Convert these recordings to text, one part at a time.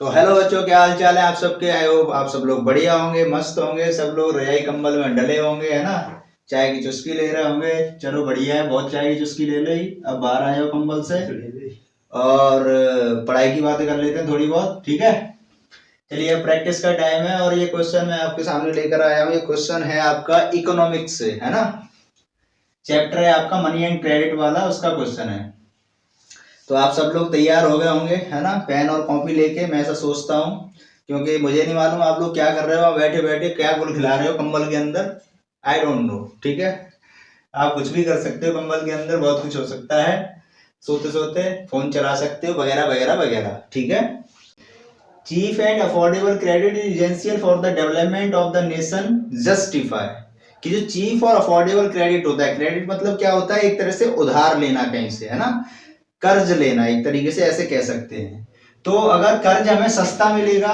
तो हेलो बच्चों, क्या हाल चाल है आप सबके। आई होप आप सब लोग बढ़िया होंगे, मस्त होंगे, सब लोग रजाई कंबल में डले होंगे, है ना। चाय की चुस्की ले रहे होंगे। चलो बढ़िया है, बहुत चाय की चुस्की ले ली। अब बाहर आए हो कंबल से और पढ़ाई की बातें कर लेते हैं थोड़ी बहुत, ठीक है। चलिए, अब प्रैक्टिस का टाइम है और ये क्वेश्चन मैं आपके सामने लेकर आया हूँ। ये क्वेश्चन है आपका इकोनॉमिक्स से, है ना। चैप्टर है आपका मनी एंड क्रेडिट वाला, उसका क्वेश्चन है। तो आप सब लोग तैयार हो गए होंगे, है ना, पेन और कॉपी लेके। मैं ऐसा सोचता हूँ, क्योंकि मुझे नहीं मालूम आप लोग क्या कर रहे हो बैठे बैठे, क्या गुल खिला रहे हो कंबल के अंदर। आई डोंट नो, ठीक है। आप कुछ भी कर सकते हो कंबल के अंदर, बहुत कुछ हो सकता है। सोते सोते फोन चला सकते हो, वगैरह वगैरह वगैरह, ठीक है। Cheap and affordable credit is essential for the development of the nation justify. कि जो चीप और अफोर्डेबल क्रेडिट होता है, क्रेडिट मतलब क्या होता है, एक तरह से उधार लेना कहीं से, है ना, कर्ज लेना, एक तरीके से ऐसे कह सकते हैं। तो अगर कर्ज हमें सस्ता मिलेगा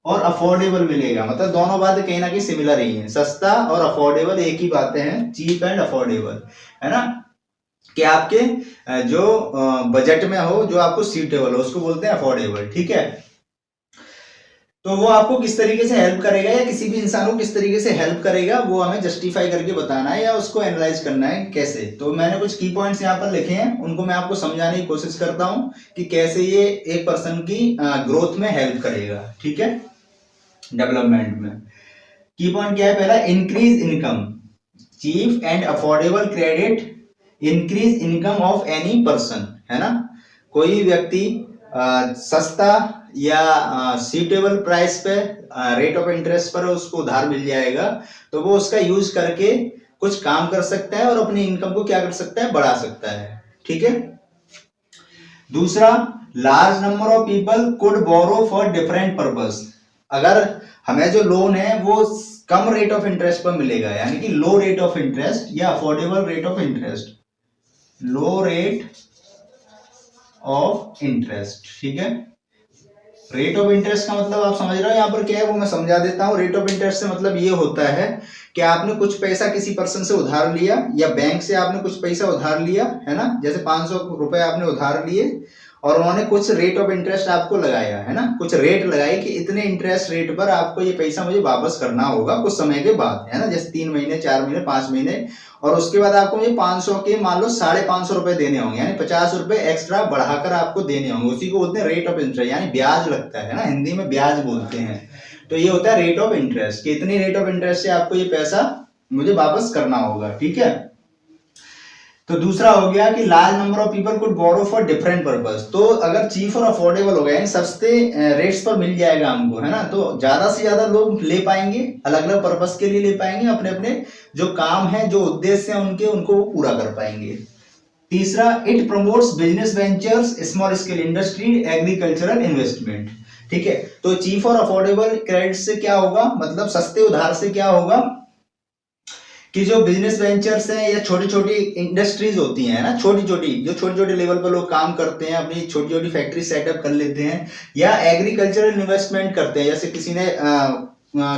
और अफोर्डेबल मिलेगा, मतलब दोनों बातें कहीं ना कहीं सिमिलर ही हैं। सस्ता और अफोर्डेबल एक ही बातें हैं, चीप एंड अफोर्डेबल, है ना। कि आपके जो बजट में हो, जो आपको सीटेबल हो, उसको बोलते हैं अफोर्डेबल, ठीक है। तो वो आपको किस तरीके से हेल्प करेगा या किसी भी इंसान को किस तरीके से हेल्प करेगा, वो हमें जस्टिफाई करके बताना है या उसको एनालाइज करना है कैसे। तो मैंने कुछ की पॉइंट्स यहाँ पर लिखे हैं, उनको मैं आपको समझाने की कोशिश करता हूँ कि कैसे ये एक पर्सन की ग्रोथ में हेल्प करेगा, ठीक है, डेवलपमेंट में। की पॉइंट क्या है, पहला, increase income. Cheap and affordable credit increase income of any person, है ना। कोई व्यक्ति सस्ता या सीटेबल प्राइस पे, रेट ऑफ इंटरेस्ट पर उसको उधार मिल जाएगा, तो वो उसका यूज करके कुछ काम कर सकता है और अपनी इनकम को क्या कर सकता है, बढ़ा सकता है, ठीक है। दूसरा, large number of people could borrow for different purpose. अगर हमें जो लोन है वो कम रेट ऑफ इंटरेस्ट पर मिलेगा, यानी कि लो रेट ऑफ इंटरेस्ट या affordable rate of interest, low rate of interest, ठीक है। रेट ऑफ इंटरेस्ट का मतलब आप समझ रहे हो यहाँ पर क्या है, वो मैं समझा देता हूँ। रेट ऑफ इंटरेस्ट से मतलब ये होता है कि आपने कुछ पैसा किसी पर्सन से उधार लिया या बैंक से आपने कुछ पैसा उधार लिया, है ना। जैसे 500 रुपए आपने उधार लिए और उन्होंने कुछ रेट ऑफ इंटरेस्ट आपको लगाया, है ना, कुछ रेट लगाई कि इतने इंटरेस्ट रेट पर आपको ये पैसा मुझे वापस करना होगा कुछ समय के बाद, है ना, जैसे 3 महीने, 4 महीने, 5 महीने। और उसके बाद आपको मुझे 500 के मान लो 550 रुपए देने होंगे, यानी 50 रुपए एक्स्ट्रा बढ़ाकर आपको देने होंगे। उसी को बोलते हैं रेट ऑफ इंटरेस्ट, यानी ब्याज लगता है ना, हिंदी में ब्याज बोलते हैं। तो ये होता है रेट ऑफ इंटरेस्ट, कि इतनी रेट ऑफ इंटरेस्ट से आपको ये पैसा मुझे वापस करना होगा, ठीक है। तो दूसरा हो गया कि large number of people could borrow for different purpose. तो अगर चीप और अफोर्डेबल हो गया, सस्ते रेट्स पर मिल जाएगा हमको, है ना, तो ज्यादा से ज्यादा लोग ले पाएंगे, अलग अलग पर्पस के लिए ले पाएंगे, अपने अपने जो काम है, जो उद्देश्य है उनके, उनको वो पूरा कर पाएंगे। तीसरा, it promotes business ventures, small scale industry, agricultural investment, ठीक है। तो चीप और अफोर्डेबल क्रेडिट से क्या होगा, मतलब सस्ते उधार से क्या होगा कि जो बिजनेस वेंचर्स हैं या छोटी छोटी इंडस्ट्रीज होती हैं ना, छोटी छोटी, जो छोटे छोटे लेवल पर लोग काम करते हैं, अपनी छोटी छोटी फैक्ट्री सेटअप कर लेते हैं, या एग्रीकल्चरल इन्वेस्टमेंट करते हैं, जैसे किसी ने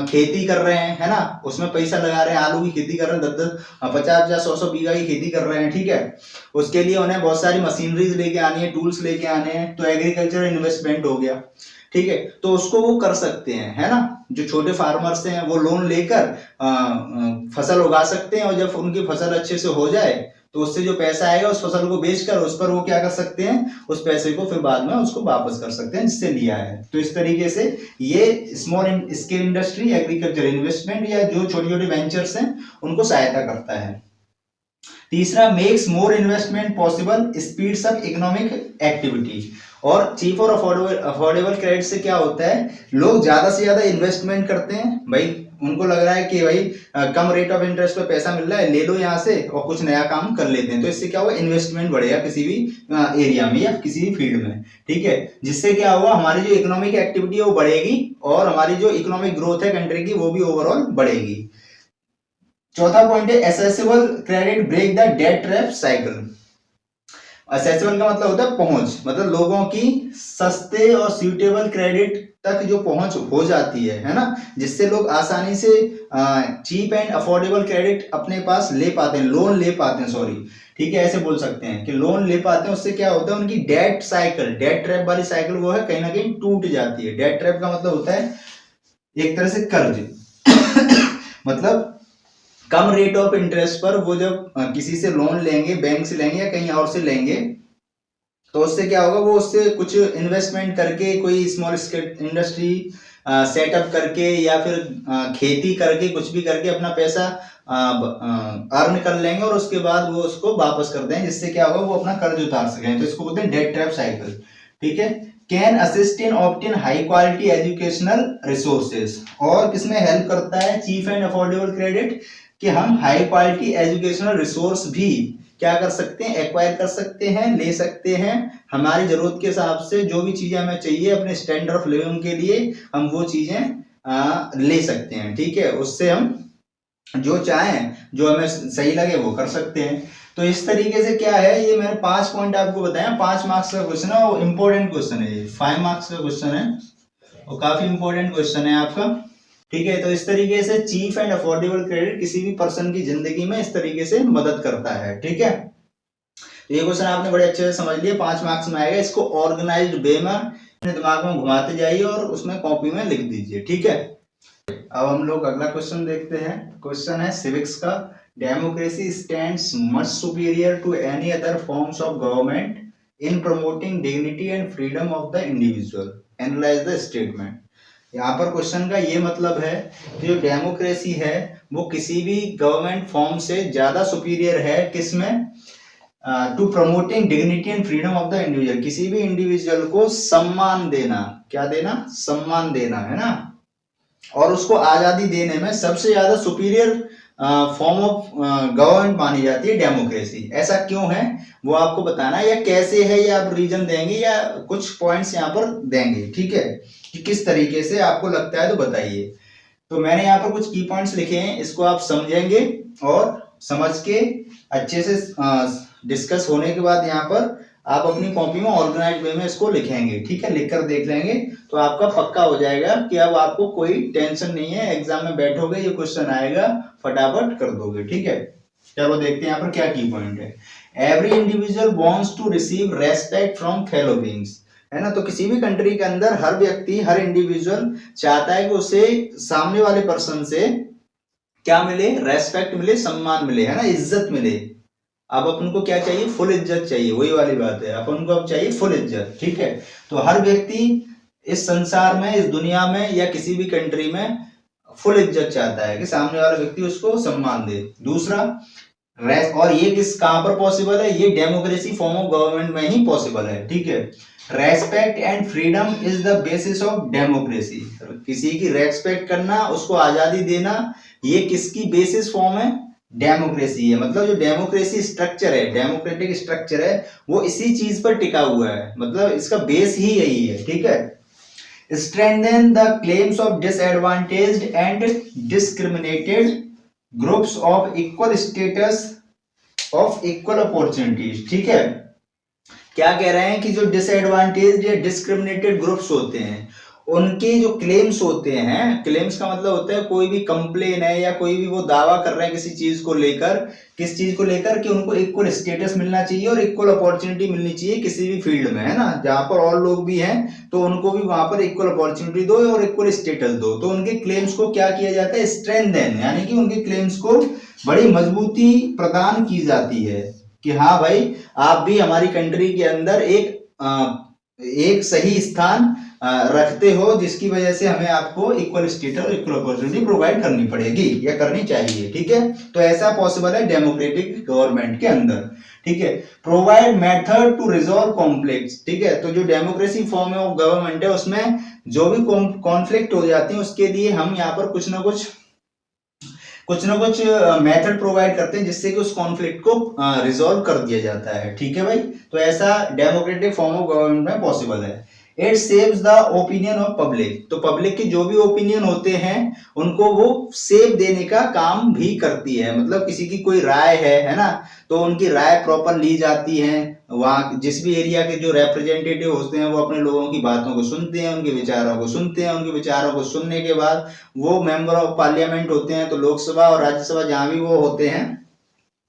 खेती कर रहे हैं, है ना, उसमें पैसा लगा रहे हैं, आलू की खेती कर रहे हैं, 10-10, 50-50, 100-100 बीघा की खेती कर रहे हैं, ठीक है। उसके लिए उन्हें बहुत सारी मशीनरीज लेके आनी है, टूल्स लेके आने हैं, तो एग्रीकल्चरल इन्वेस्टमेंट हो गया, ठीक है। तो उसको वो कर सकते हैं, है ना। जो छोटे फार्मर्स हैं वो लोन लेकर फसल उगा सकते हैं, और जब उनकी फसल अच्छे से हो जाए तो उससे जो पैसा आएगा उस फसल को बेचकर उस पर वो क्या कर सकते हैं, उस पैसे को फिर बाद में उसको वापस कर सकते हैं जिससे लिया है। तो इस तरीके से ये small scale industry, agriculture investment या जो छोटे छोटे वेंचर्स हैं उनको सहायता करता है। तीसरा, makes more investment possible, speeds up economic activity. और चीप और अफोर्डेबल क्रेडिट से क्या होता है, लोग ज्यादा से ज्यादा इन्वेस्टमेंट करते हैं, भाई उनको लग रहा है कि भाई कम रेट ऑफ इंटरेस्ट पे पैसा मिल रहा है, ले लो यहाँ से और कुछ नया काम कर लेते हैं। तो इससे क्या होगा, इन्वेस्टमेंट बढ़ेगा किसी भी एरिया में या किसी भी फील्ड में, ठीक है। जिससे क्या होगा, हमारी जो इकोनॉमिक एक्टिविटी है वो बढ़ेगी और हमारी जो इकोनॉमिक ग्रोथ है कंट्री की वो भी ओवरऑल बढ़ेगी। चौथा पॉइंट है, accessible credit break the debt trap cycle. Accessible का मतलब होता है पहुंच, मतलब लोगों की सस्ते और सूटेबल क्रेडिट तक जो पहुंच हो जाती है ना, जिससे लोग आसानी से चीप एंड अफोर्डेबल क्रेडिट अपने पास ले पाते हैं, लोन ले पाते हैं, सॉरी, ठीक है, ऐसे बोल सकते हैं कि लोन ले पाते हैं। उससे क्या होता है, उनकी डेट साइकिल, डेट ट्रैप वाली साइकिल वो है कहीं ना कहीं टूट जाती है। डेट ट्रैप का मतलब होता है एक तरह से कर्ज मतलब कम रेट ऑफ इंटरेस्ट पर वो जब किसी से लोन लेंगे, बैंक से लेंगे या कहीं और से लेंगे, तो उससे क्या होगा, वो उससे कुछ इन्वेस्टमेंट करके कोई स्मॉल स्केल इंडस्ट्री सेटअप करके या फिर खेती करके कुछ भी करके अपना पैसा अर्न कर लेंगे और उसके बाद वो उसको वापस कर दें, जिससे क्या होगा, वो अपना कर्ज उतार सकें। तो इसको बोलते हैं डेट ट्रैप साइकिल, ठीक है। Can assist in obtain high quality educational resources, और किसमें हेल्प करता है चीप एंड अफोर्डेबल क्रेडिट, कि हम हाई क्वालिटी एजुकेशनल रिसोर्स भी क्या कर सकते हैं, एक्वायर कर सकते हैं, ले सकते हैं। हमारी जरूरत के हिसाब से जो भी चीजें हमें चाहिए अपने स्टैंडर्ड ऑफ लिविंग के लिए, हम वो चीजें ले सकते हैं, ठीक है। उससे हम जो चाहें, जो हमें सही लगे वो कर सकते हैं। तो इस तरीके से क्या है, ये मैंने 5 पॉइंट आपको बताया। 5 मार्क्स का क्वेश्चन है और इंपॉर्टेंट क्वेश्चन है, ये 5 मार्क्स का क्वेश्चन है और काफी इंपॉर्टेंट क्वेश्चन है आपका, ठीक है। तो इस तरीके से चीप एंड अफोर्डेबल क्रेडिट किसी भी पर्सन की जिंदगी में इस तरीके से मदद करता है, ठीक है। तो ये क्वेश्चन आपने बड़े अच्छे से समझ लिया, 5 मार्क्स में आएगा। इसको ऑर्गेनाइज्ड वे में अपने दिमाग में घुमाते जाइए और उसमें कॉपी में लिख दीजिए, ठीक है। अब हम लोग अगला क्वेश्चन देखते हैं। क्वेश्चन है सिविक्स का। Democracy stands much superior to any other forms of government in promoting dignity and freedom of the individual, analyse the statement. यहाँ पर क्वेश्चन का ये मतलब है कि जो डेमोक्रेसी है वो किसी भी गवर्नमेंट फॉर्म से ज्यादा सुपीरियर है, किसमें, to promoting dignity and freedom of the individual, किसी भी इंडिविजुअल को सम्मान देना, क्या देना, सम्मान देना, है ना, और उसको आजादी देने में सबसे ज्यादा सुपीरियर फॉर्म ऑफ गवर्नमेंट मानी जाती है डेमोक्रेसी। ऐसा क्यों है वो आपको बताना है, या कैसे है, या आप रीजन देंगे या कुछ पॉइंट्स यहाँ पर देंगे, ठीक है, कि किस तरीके से आपको लगता है, तो बताइए। तो मैंने यहाँ पर कुछ की पॉइंट्स लिखे हैं, इसको आप समझेंगे और समझ के अच्छे से डिस्कस होने के बाद यहाँ पर आप अपनी कॉपी में ऑर्गेनाइज वे में इसको लिखेंगे, ठीक है, लिखकर देख लेंगे तो आपका पक्का हो जाएगा कि अब आपको कोई टेंशन नहीं है, एग्जाम में बैठोगे ये क्वेश्चन आएगा फटाफट कर दोगे, ठीक है। चलो देखते हैं यहाँ पर क्या की पॉइंट है। Every individual wants to receive respect from fellow beings, है ना। तो किसी भी कंट्री के अंदर हर व्यक्ति, हर इंडिविजुअल चाहता है कि उसे सामने वाले पर्सन से क्या मिले, रेस्पेक्ट मिले, सम्मान मिले, है ना, इज्जत मिले। अब अपन को क्या चाहिए, फुल इज्जत चाहिए, वही वाली बात है, अपन को अब चाहिए फुल इज्जत, ठीक है। तो हर व्यक्ति इस संसार में, इस दुनिया में या किसी भी कंट्री में फुल इज्जत चाहता है कि सामने वाला व्यक्ति उसको सम्मान दे। दूसरा, और ये कहां पर पॉसिबल है, ये डेमोक्रेसी फॉर्म ऑफ गवर्नमेंट में ही पॉसिबल है, ठीक है। Respect and freedom is the basis of democracy, किसी की रेस्पेक्ट करना, उसको आजादी देना, ये किसकी बेसिस फॉर्म है, डेमोक्रेसी है। मतलब जो डेमोक्रेसी स्ट्रक्चर है, डेमोक्रेटिक स्ट्रक्चर है, वो इसी चीज पर टिका हुआ है, मतलब इसका बेस ही यही है, ठीक है। Strengthen the claims of disadvantaged and discriminated groups of equal status of equal opportunities, ठीक है। क्या कह रहे हैं कि जो डिसएडवांटेज या डिस्क्रिमिनेटेड ग्रुप्स होते हैं उनके जो क्लेम्स होते हैं, क्लेम्स का मतलब होता है कोई भी कंप्लेन है या कोई भी वो दावा कर रहे हैं किसी चीज को लेकर, किस चीज को लेकर, कि उनको इक्वल स्टेटस मिलना चाहिए और इक्वल अपॉर्चुनिटी मिलनी चाहिए किसी भी फील्ड में, है ना, जहां पर और लोग भी हैं तो उनको भी वहां पर इक्वल अपॉर्चुनिटी दो और इक्वल स्टेटस दो। तो उनके क्लेम्स को क्या किया जाता है, स्ट्रेंथन, यानी कि उनके क्लेम्स को बड़ी मजबूती प्रदान की जाती है कि हाँ भाई आप भी हमारी कंट्री के अंदर एक सही स्थान रखते हो, जिसकी वजह से हमें आपको इक्वल स्टेटस और इक्वल अपॉर्चुनिटी प्रोवाइड करनी पड़ेगी या करनी चाहिए, ठीक है। तो ऐसा पॉसिबल है डेमोक्रेटिक गवर्नमेंट के अंदर, ठीक है। Provide method to resolve conflicts, ठीक है। तो जो डेमोक्रेसी फॉर्म ऑफ गवर्नमेंट है उसमें जो भी कॉन्फ्लिक्ट हो जाती है उसके लिए हम यहाँ पर कुछ ना कुछ मेथड प्रोवाइड करते हैं जिससे कि उस कॉन्फ्लिक्ट को रिजॉल्व कर दिया जाता है, ठीक है भाई। तो ऐसा डेमोक्रेटिक फॉर्म ऑफ गवर्नमेंट में पॉसिबल है। It saves the opinion of public. तो पब्लिक के जो भी ओपिनियन होते हैं उनको वो सेव देने का काम भी करती है। मतलब किसी की कोई राय है ना, तो उनकी राय प्रॉपर ली जाती है। वहाँ जिस भी एरिया के जो रिप्रेजेंटेटिव होते हैं वो अपने लोगों की बातों को सुनते हैं, उनके विचारों को सुनते हैं। उनके विचारों को सुनने के बाद वो मेंबर ऑफ पार्लियामेंट होते हैं, तो लोकसभा और राज्यसभा जहां भी वो होते हैं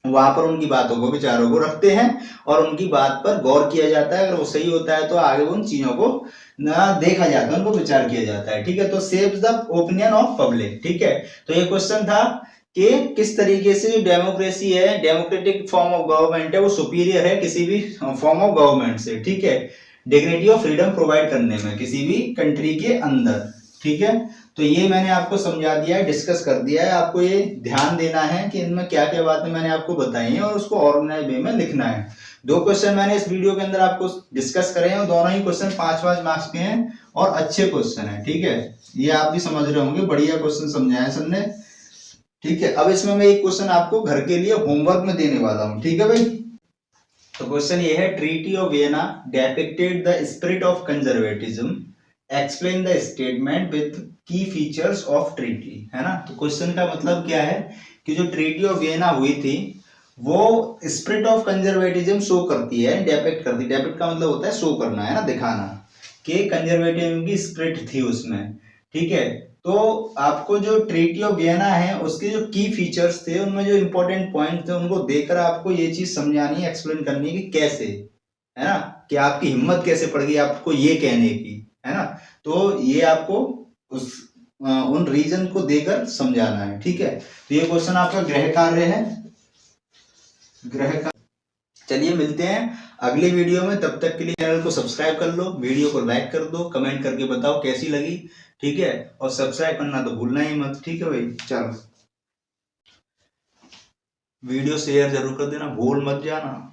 वहां पर उनकी बातों को विचारों को रखते हैं और उनकी बात पर गौर किया जाता है। अगर वो सही होता है तो आगे उन चीजों को ना देखा जाता है, उनको विचार किया जाता है। ठीक है, तो saves the opinion of public. ठीक है, तो ये क्वेश्चन था कि किस तरीके से जो डेमोक्रेसी है, डेमोक्रेटिक फॉर्म ऑफ गवर्नमेंट है, वो सुपीरियर है किसी भी फॉर्म ऑफ गवर्नमेंट से। ठीक है, डिग्निटी ऑफ फ्रीडम प्रोवाइड करने में किसी भी कंट्री के अंदर। ठीक है, तो ये मैंने आपको समझा दिया है, डिस्कस कर दिया है। आपको ये ध्यान देना है कि इनमें क्या क्या बातें मैंने आपको बताई हैं और उसको ऑर्गेनाइज वे में लिखना है। 2 क्वेश्चन मैंने इस वीडियो के अंदर आपको डिस्कस करे हैं और दोनों ही क्वेश्चन 5-5 मार्क्स के हैं और अच्छे क्वेश्चन हैं। ठीक है, ये आप भी समझ रहे होंगे, बढ़िया क्वेश्चन समझाए हैं सर ने। ठीक है, अब इसमें मैं एक क्वेश्चन आपको घर के लिए होमवर्क में देने वाला हूँ। ठीक है भाई, तो क्वेश्चन ये है, treaty of Vienna depicted the spirit of conservatism, explain the statement with की फीचर्स ऑफ ट्रीटी। है ना, तो क्वेश्चन का मतलब क्या है कि जो ट्रीटी ऑफ वियना हुई थी वो स्पिरिट ऑफ कंजर्वेटिज्म शो करती है, डेपिक्ट करती है। डेपिक्ट का मतलब होता है शो करना, है ना, दिखाना, कि कंजर्वेटिज्म की स्पिरिट थी उसमें। ठीक है, तो आपको जो ट्रीटी ऑफ वियना है उसके जो की फीचर्स थे, उनमें जो इंपॉर्टेंट पॉइंट थे, उनको देखकर आपको ये चीज समझानी है, एक्सप्लेन करनी है कि कैसे, है ना, कि आपकी हिम्मत कैसे पड़ गई आपको ये कहने की, है ना। तो ये आपको उस उन रीजन को देकर समझाना है। ठीक है, तो ये क्वेश्चन आपका गृह कार्य है, गृह कार्य। चलिए मिलते हैं अगली वीडियो में, तब तक के लिए चैनल को सब्सक्राइब कर लो, वीडियो को लाइक कर दो, कमेंट करके बताओ कैसी लगी। ठीक है, और सब्सक्राइब करना तो भूलना ही मत। ठीक है भाई, चलो वीडियो शेयर जरूर कर देना, भूल मत जाना।